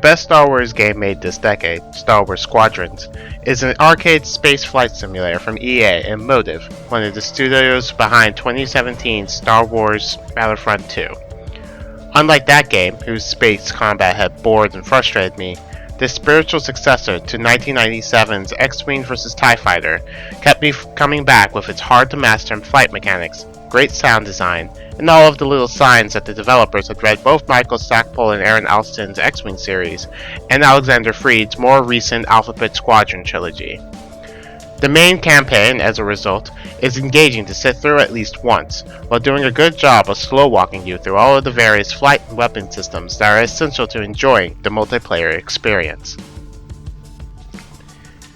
best Star Wars game made this decade, Star Wars Squadrons, is an arcade space flight simulator from EA and Motive, one of the studios behind 2017's Star Wars Battlefront 2. Unlike that game, whose space combat had bored and frustrated me, this spiritual successor to 1997's X-Wing vs. TIE Fighter kept me coming back with its hard-to-master flight mechanics, great sound design, and all of the little signs that the developers had read both Michael Stackpole and Aaron Alston's X-Wing series, and Alexander Freed's more recent Alphabet Squadron trilogy. The main campaign, as a result, is engaging to sit through at least once, while doing a good job of slow-walking you through all of the various flight and weapon systems that are essential to enjoying the multiplayer experience.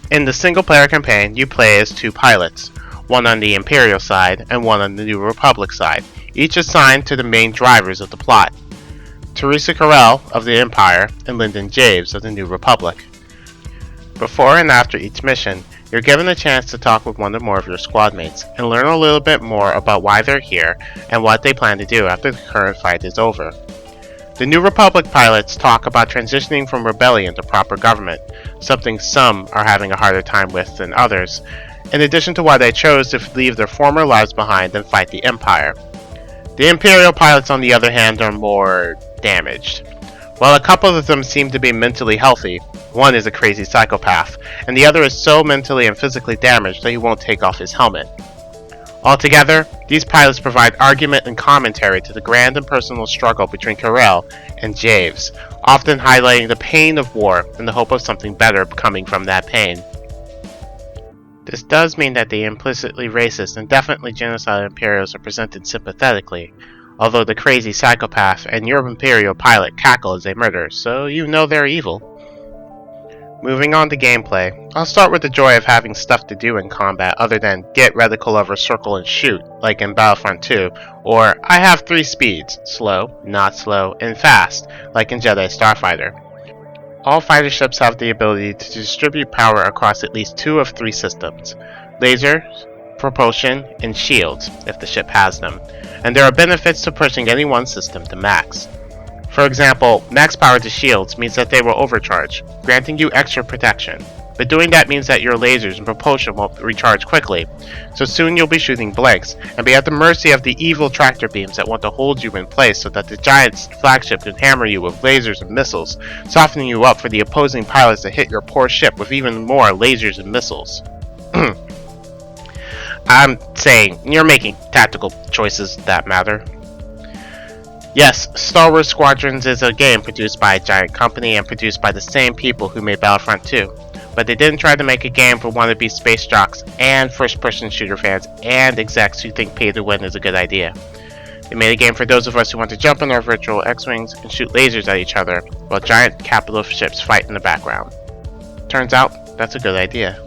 In the single-player campaign, you play as two pilots, one on the Imperial side and one on the New Republic side, each assigned to the main drivers of the plot, Teresa Carell of the Empire and Lyndon Javes of the New Republic. Before and after each mission, you're given a chance to talk with one or more of your squad mates and learn a little bit more about why they're here and what they plan to do after the current fight is over. The New Republic pilots talk about transitioning from rebellion to proper government, something some are having a harder time with than others, in addition to why they chose to leave their former lives behind and fight the Empire. The Imperial pilots, on the other hand, are more damaged. While a couple of them seem to be mentally healthy, one is a crazy psychopath, and the other is so mentally and physically damaged that he won't take off his helmet. Altogether, these pilots provide argument and commentary to the grand and personal struggle between Carell and Javes, often highlighting the pain of war and the hope of something better coming from that pain. This does mean that the implicitly racist and definitely genocidal Imperials are presented sympathetically, although the crazy psychopath and your Imperial pilot cackle as they murder, so you know they're evil. Moving on to gameplay, I'll start with the joy of having stuff to do in combat other than get reticle over circle and shoot, like in Battlefront 2, or I have 3 speeds, slow, not slow, and fast, like in Jedi Starfighter. All fighter ships have the ability to distribute power across at least 2 of 3 systems, lasers, propulsion, and shields, if the ship has them, and there are benefits to pushing any one system to max. For example, max power to shields means that they will overcharge, granting you extra protection, but doing that means that your lasers and propulsion won't recharge quickly, so soon you'll be shooting blanks, and be at the mercy of the evil tractor beams that want to hold you in place so that the giant flagship can hammer you with lasers and missiles, softening you up for the opposing pilots to hit your poor ship with even more lasers and missiles. I'm saying, you're making tactical choices that matter. Yes, Star Wars Squadrons is a game produced by a giant company and produced by the same people who made Battlefront 2, but they didn't try to make a game for wannabe space jocks and first-person shooter fans and execs who think pay to win is a good idea. They made a game for those of us who want to jump in our virtual X-Wings and shoot lasers at each other while giant capital ships fight in the background. Turns out, that's a good idea.